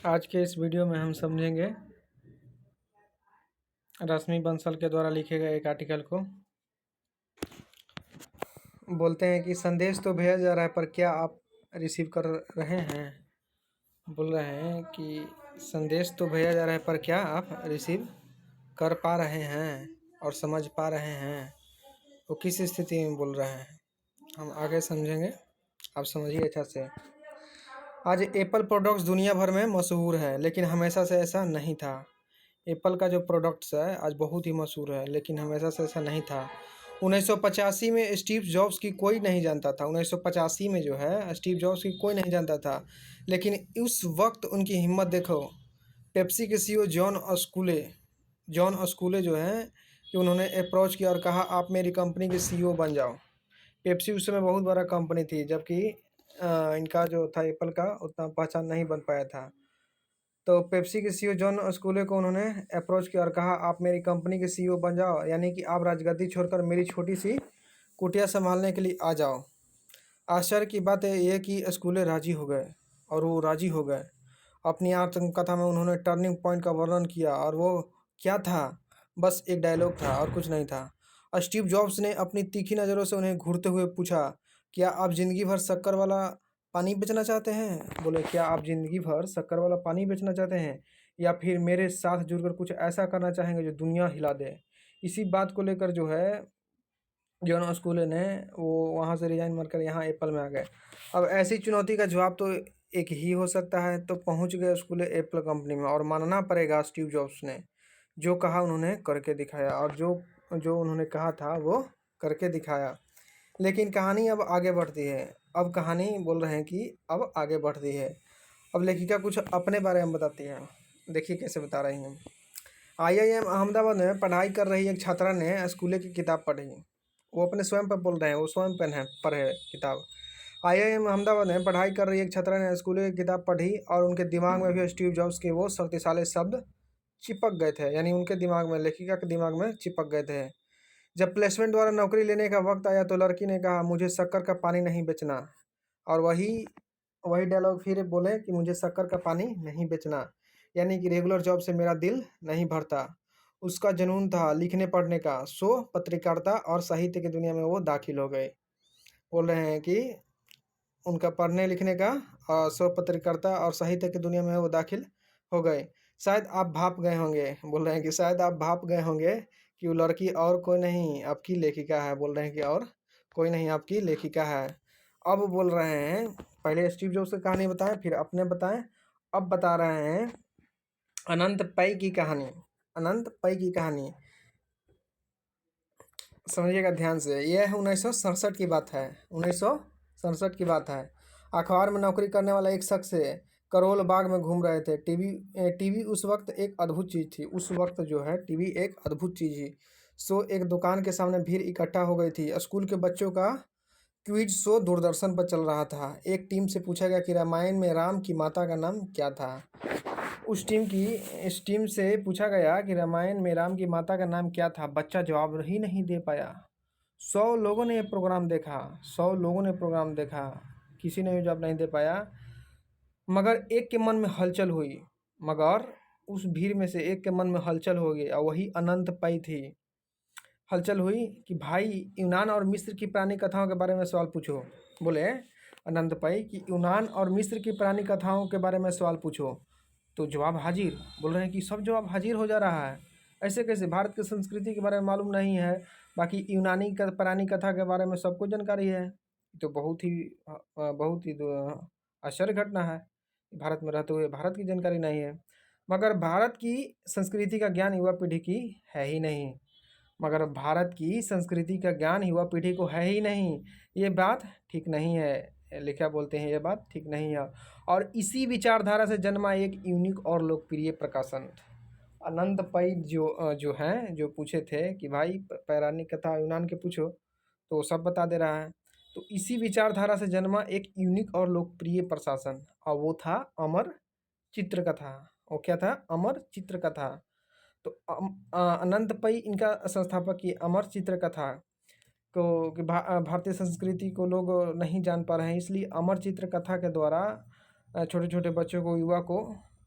आज के इस वीडियो में हम समझेंगे रश्मि बंसल के द्वारा लिखे गए एक आर्टिकल को। बोलते हैं कि संदेश तो भेजा जा रहा है पर क्या आप रिसीव कर रहे हैं। बोल रहे हैं कि संदेश तो भेजा जा रहा है पर क्या आप रिसीव कर पा रहे हैं और समझ पा रहे हैं। वो किस स्थिति में बोल रहे हैं हम आगे समझेंगे, आप समझिए अच्छा से। आज एप्पल प्रोडक्ट्स दुनिया भर में मशहूर है, लेकिन हमेशा से ऐसा नहीं था। एप्पल का जो प्रोडक्ट्स है आज बहुत ही मशहूर है, लेकिन हमेशा से ऐसा नहीं था। 1985 में स्टीव जॉब्स की कोई नहीं जानता था। 1985 में जो है स्टीव जॉब्स की कोई नहीं जानता था, लेकिन उस वक्त उनकी हिम्मत देखो। पेप्सी के सीईओ जॉन अस्कुले जो हैं कि उन्होंने अप्रोच किया और कहा आप मेरी कंपनी के सीईओ बन जाओ। पेप्सी उस समय बहुत बड़ा कंपनी थी, जबकि इनका जो था एप्पल का उतना पहचान नहीं बन पाया था। तो पेप्सी के सीईओ जॉन अस्कुले को उन्होंने अप्रोच किया और कहा आप मेरी कंपनी के सीईओ बन जाओ, यानी कि आप राजगद्दी छोड़कर मेरी छोटी सी कुटिया संभालने के लिए आ जाओ। आश्चर्य की बात है ये कि अस्कुले राजी हो गए, और वो राजी हो गए। अपनी आत्मकथा में उन्होंने टर्निंग पॉइंट का वर्णन किया, और वो क्या था? बस एक डायलॉग था और कुछ नहीं था। स्टीव जॉब्स ने अपनी तीखी नज़रों से उन्हें घूरते हुए पूछा, क्या आप ज़िंदगी भर शक्कर वाला पानी बेचना चाहते हैं? बोले, क्या आप ज़िंदगी भर शक्कर वाला पानी बेचना चाहते हैं, या फिर मेरे साथ जुड़कर कुछ ऐसा करना चाहेंगे जो दुनिया हिला दे? इसी बात को लेकर जो है जॉन अस्कुले ने वो वहाँ से रिजाइन मारकर यहाँ एप्पल में आ गए। अब ऐसी चुनौती का जवाब तो एक ही हो सकता है, तो पहुँच गए अस्कुले एप्पल कंपनी में, और मानना पड़ेगा स्टीव जॉब्स ने जो कहा उन्होंने करके दिखाया, और जो जो उन्होंने कहा था वो करके दिखाया। लेकिन कहानी अब आगे बढ़ती है। अब कहानी बोल रहे हैं कि अब आगे बढ़ती है। अब लेखिका कुछ अपने बारे में बताती है। देखिए कैसे बता रही हैं। आईआईएम अहमदाबाद में पढ़ाई कर रही एक छात्रा ने स्कूले की किताब पढ़ी। वो अपने स्वयं पर बोल रहे हैं, वो स्वयं पढ़े किताब। आईआईएम अहमदाबाद में पढ़ाई कर रही एक छात्रा ने स्कूले की किताब पढ़ी, और उनके दिमाग में भी स्टीव जॉब्स के वो शक्तिशाली शब्द चिपक गए थे, यानी उनके दिमाग में, लेखिका के दिमाग में चिपक गए थे। जब प्लेसमेंट द्वारा नौकरी लेने का वक्त आया तो लड़की ने कहा मुझे शक्कर का पानी नहीं बेचना, और वही वही डायलॉग फिर बोले कि मुझे शक्कर का पानी नहीं बेचना, यानी कि रेगुलर जॉब से मेरा दिल नहीं भरता। उसका जुनून था लिखने पढ़ने का, सो पत्रकारिता और साहित्य की दुनिया में वो दाखिल हो गए। बोल रहे हैं कि उनका पढ़ने लिखने का और सो पत्रकारिता और साहित्य की दुनिया में वो दाखिल हो गए। शायद आप भाप गए होंगे, बोल रहे हैं कि शायद आप भाप गए होंगे कि वो लड़की और कोई नहीं आपकी लेखिका है। बोल रहे हैं कि और कोई नहीं आपकी लेखिका है। अब बोल रहे हैं, पहले स्टीव जॉब्स की कहानी बताएं फिर अपने बताएं। अब बता रहे हैं अनंत पै की कहानी। अनंत पै की कहानी समझिएगा ध्यान से। यह 1967 की बात है। 1967 की बात है। अखबार में नौकरी करने वाला एक शख्स है, करोल बाग में घूम रहे थे। टीवी उस वक्त एक अद्भुत चीज़ थी। उस वक्त जो है टीवी एक अद्भुत चीज़ थी। सो एक दुकान के सामने भीड़ इकट्ठा हो गई थी। स्कूल के बच्चों का क्विज शो दूरदर्शन पर चल रहा था। एक टीम से पूछा गया कि रामायण में राम की माता का नाम क्या था। इस टीम से पूछा गया कि रामायण में राम की माता का नाम क्या था। बच्चा जवाब ही नहीं दे पाया। 100 लोगों ने ये प्रोग्राम देखा। 100 लोगों ने प्रोग्राम देखा, किसी ने भी जवाब नहीं दे पाया। मगर एक के मन में हलचल हुई। मगर उस भीड़ में से एक के मन में हलचल हो गई, और वही अनंत पै थी। हलचल हुई कि भाई यूनान और मिस्र की पुरानी कथाओं के बारे में सवाल पूछो। बोले अनंत पै कि यूनान और मिस्र की पुरानी कथाओं के बारे में सवाल पूछो। तो जवाब हाजिर। बोल रहे हैं कि सब जवाब हाजिर हो जा रहा है। ऐसे कैसे? भारत की संस्कृति के बारे में मालूम नहीं है, बाकी यूनानी का पुरानी कथा के बारे में सबको जानकारी है। तो बहुत ही आश्चर्य घटना है। भारत में रहते हुए भारत की जानकारी नहीं है। मगर भारत की संस्कृति का ज्ञान युवा पीढ़ी की है ही नहीं। मगर भारत की संस्कृति का ज्ञान युवा पीढ़ी को है ही नहीं। ये बात ठीक नहीं है। लिखा बोलते हैं ये बात ठीक नहीं है। और इसी विचारधारा से जन्मा एक यूनिक और लोकप्रिय प्रकाशन अनंत पै जो हैं, जो पूछे थे कि भाई पौराणिक कथा यूनान के पूछो, तो सब बता दे रहा है। तो इसी विचारधारा से जन्मा एक यूनिक और लोकप्रिय प्रशासन, और वो था अमर चित्रकथा। वो क्या था? अमर चित्रकथा। तो अनंत पै इनका संस्थापक की अमर चित्रकथा को कि भारतीय संस्कृति को लोग नहीं जान पा रहे हैं, इसलिए अमर चित्रकथा के द्वारा छोटे छोटे बच्चों को, युवा को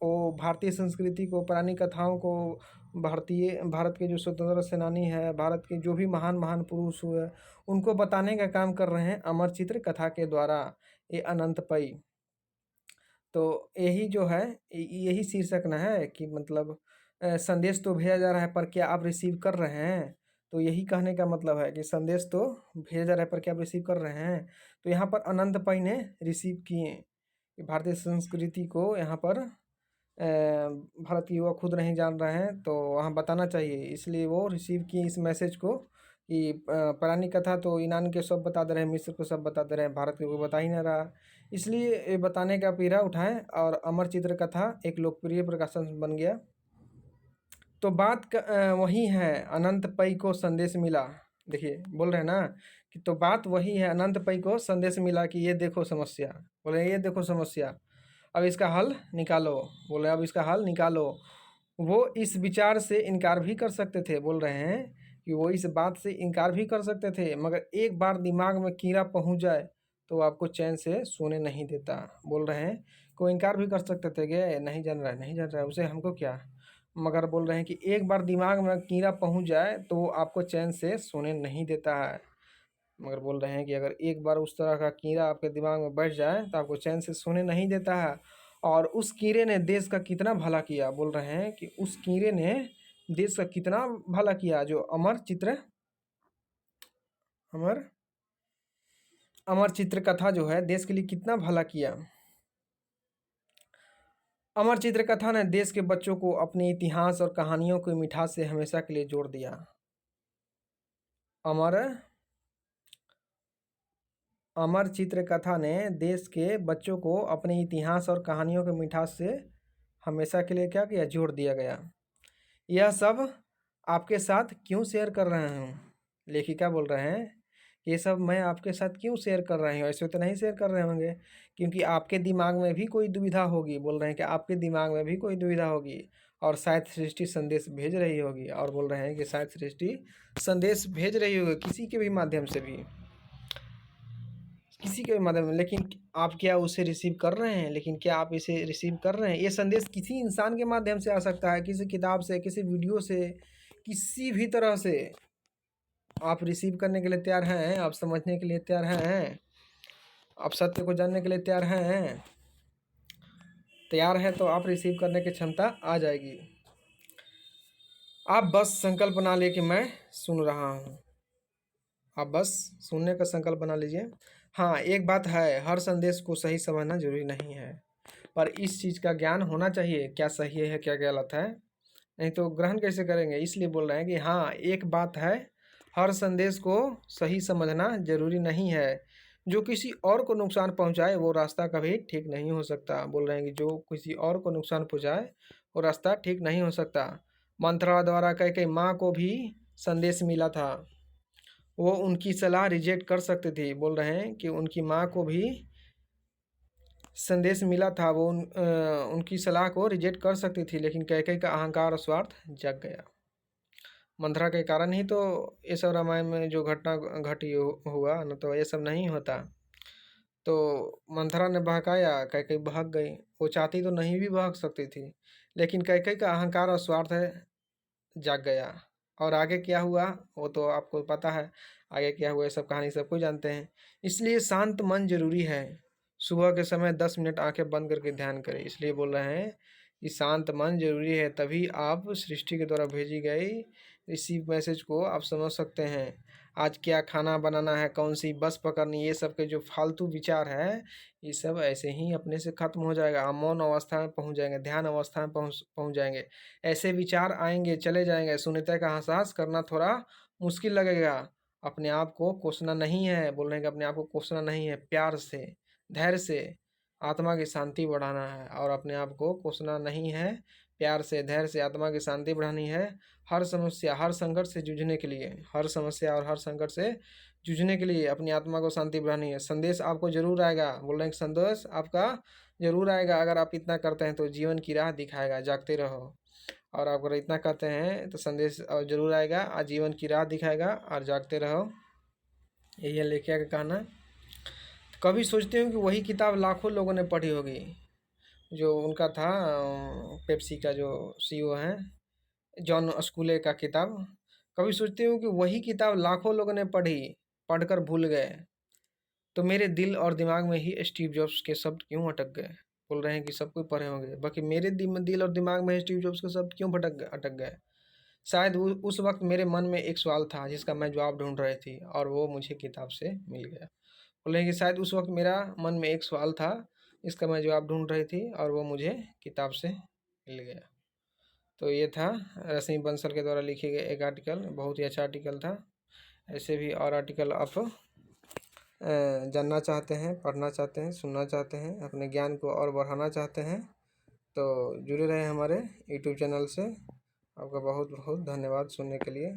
वो भारतीय संस्कृति को, पुरानी कथाओं को, भारत के जो स्वतंत्रता सेनानी है, भारत के जो भी महान महान पुरुष हुए, उनको बताने का काम कर रहे हैं अमर चित्र कथा के द्वारा, ये अनंत पई। तो यही जो है, यही शीर्षक न है कि मतलब संदेश तो भेजा जा रहा है पर क्या आप रिसीव कर रहे हैं। तो यही कहने का मतलब है कि संदेश तो भेजा जा रहा है पर क्या आप रिसीव कर रहे हैं। तो यहाँ पर अनंत पई ने रिसीव किए कि भारतीय संस्कृति को यहाँ पर भारत के युवा खुद नहीं जान रहे हैं, तो वहाँ बताना चाहिए, इसलिए वो रिसीव किए इस मैसेज को कि पुरानी कथा तो ईरान के सब बता दे रहे हैं, मिस्र को सब बता दे रहे हैं, भारत के कोई बता ही नहीं रहा, इसलिए ये बताने का पीरा उठाएं और अमर चित्र कथा एक लोकप्रिय प्रकाशन बन गया। तो बात वही है, अनंत पई को संदेश मिला। देखिए बोल रहे हैं ना कि तो बात वही है, अनंत पई को संदेश मिला कि ये देखो समस्या, बोले ये देखो समस्या, अब इसका हल निकालो। बोले अब इसका हल निकालो। वो इस विचार से इनकार भी कर सकते थे, बोल रहे हैं कि वो इस बात से इनकार भी कर सकते थे, मगर एक बार दिमाग में कीड़ा पहुंच जाए तो आपको चैन से सोने नहीं देता। बोल रहे हैं कोई इनकार भी कर सकते थे कि नहीं जान रहा है, नहीं जान रहा है, उसे हमको क्या, मगर बोल रहे हैं कि एक बार दिमाग में कीड़ा पहुंच जाए तो आपको चैन से सोने नहीं देता है। मगर बोल रहे हैं कि अगर एक बार उस तरह का कीड़ा आपके दिमाग में बैठ जाए तो आपको चैन से सोने नहीं देता है। और उस कीड़े ने देश का कितना भला किया, बोल रहे हैं कि उस कीड़े ने देश का कितना भला किया, जो अमर अमर चित्र कथा जो है देश के लिए कितना भला किया। अमर चित्र कथा ने देश के बच्चों को अपने इतिहास और कहानियों की मिठास से हमेशा के लिए जोड़ दिया। अमर चित्र कथा ने देश के बच्चों को अपने इतिहास और कहानियों के मिठास से हमेशा के लिए क्या किया, जोड़ दिया गया। यह सब आपके साथ क्यों शेयर कर रहे हूँ, लेखिका बोल रहे हैं ये सब मैं आपके साथ क्यों शेयर कर रही हूँ, ऐसे तो नहीं शेयर कर रहे होंगे, क्योंकि आपके दिमाग में भी कोई दुविधा होगी। बोल रहे हैं कि आपके दिमाग में भी कोई दुविधा होगी और शायद सृष्टि संदेश भेज रही होगी। और बोल रहे हैं कि शायद सृष्टि संदेश भेज रही होगी किसी के भी माध्यम से भी, किसी के भी माध्यम में, लेकिन आप क्या उसे रिसीव कर रहे हैं, लेकिन क्या आप इसे रिसीव कर रहे हैं। ये संदेश किसी इंसान के माध्यम से आ सकता है, किसी किताब से, किसी वीडियो से, किसी भी तरह से। आप रिसीव करने के लिए तैयार हैं, आप समझने के लिए तैयार हैं, आप सत्य को जानने के लिए तैयार हैं तो आप रिसीव करने की क्षमता आ जाएगी। आप बस संकल्प बना लिए कि मैं सुन रहा हूँ, आप बस सुनने का संकल्प बना लीजिए। हाँ एक बात है, हर संदेश को सही समझना जरूरी नहीं है, पर इस चीज़ का ज्ञान होना चाहिए, क्या सही है क्या गलत है, नहीं तो ग्रहण कैसे करेंगे। इसलिए बोल रहे हैं कि हाँ एक बात है, हर संदेश को सही समझना जरूरी नहीं है, जो किसी और को नुकसान पहुंचाए वो रास्ता कभी ठीक नहीं हो सकता। बोल रहे हैं कि जो किसी और को नुकसान पहुंचाए वो रास्ता ठीक नहीं हो सकता। मंत्रा द्वारा कई माँ को भी संदेश मिला था, वो उनकी सलाह रिजेक्ट कर सकती थी। बोल रहे हैं कि उनकी माँ को भी संदेश मिला था, वो उनकी सलाह को रिजेक्ट कर सकती थी, लेकिन कैकेयी का अहंकार और स्वार्थ जग गया। मंथरा के कारण ही तो ये सब रामायण में जो घटना घटी हुआ, न तो ये सब नहीं होता। तो मंथरा ने बहकाया, कैकेयी बहक गई, वो चाहती तो नहीं भी बहक सकती थी, लेकिन कैकेयी का अहंकार और स्वार्थ जाग गया। और आगे क्या हुआ वो तो आपको पता है, आगे क्या हुआ ये सब कहानी सबको जानते हैं। इसलिए शांत मन जरूरी है, सुबह के समय 10 मिनट आंखें बंद करके ध्यान करें। इसलिए बोल रहे हैं कि शांत मन जरूरी है, तभी आप सृष्टि के द्वारा भेजी गई रिसीव मैसेज को आप समझ सकते हैं। आज क्या खाना बनाना है, कौन सी बस पकड़नी, ये सब के जो फालतू विचार है ये सब ऐसे ही अपने से खत्म हो जाएगा। आप मौन अवस्था में पहुंच जाएंगे, ध्यान अवस्था में पहुंच जाएंगे। ऐसे विचार आएंगे चले जाएंगे, शून्यता का एहसास करना थोड़ा मुश्किल लगेगा। अपने आप को कोसना नहीं है, बोल रहे हैं कि अपने आप को कोसना नहीं है, प्यार से धैर्य से आत्मा की शांति बढ़ाना है। और अपने आप को कोसना नहीं है, प्यार से धैर्य से आत्मा की शांति बढ़ानी है। हर समस्या हर संकट से जूझने के लिए, हर समस्या और हर संकट से जूझने के लिए अपनी आत्मा को शांति बढ़ानी है। संदेश आपको जरूर आएगा, बोल रहे हैं कि संदेश आपका जरूर आएगा। अगर आप इतना करते हैं तो जीवन की राह दिखाएगा, जागते रहो। और आप अगर इतना करते हैं तो संदेश जरूर आएगा, आजीवन की राह दिखाएगा और जागते रहो। यही है लेखिका का कहना। कभी सोचते हो कि वही किताब लाखों लोगों ने पढ़ी होगी, जो उनका था पेप्सी का जो सीईओ हैं, जॉन स्कूले का किताब। कभी सोचती हूँ कि वही किताब लाखों लोगों ने पढ़ी, पढ़कर भूल गए, तो मेरे दिल और दिमाग में ही स्टीव जॉब्स के शब्द क्यों अटक गए? बोल रहे हैं कि सब कोई पढ़े होंगे, बाकी मेरे दिल और दिमाग में स्टीव जॉब्स के शब्द क्यों अटक गए? शायद उस वक्त मेरे मन में एक सवाल था जिसका मैं जवाब ढूंढ रही थी, और वो मुझे किताब से मिल गया। बोल रहे हैं कि शायद उस वक्त मेरा मन में एक सवाल था जिसका मैं जवाब ढूंढ रही थी, और वो मुझे किताब से मिल गया। तो ये था रश्मि बंसल के द्वारा लिखे गए एक आर्टिकल, बहुत ही अच्छा आर्टिकल था। ऐसे भी और आर्टिकल आप जानना चाहते हैं, पढ़ना चाहते हैं, सुनना चाहते हैं, अपने ज्ञान को और बढ़ाना चाहते हैं, तो जुड़े रहें हमारे यूट्यूब चैनल से। आपका बहुत बहुत धन्यवाद सुनने के लिए।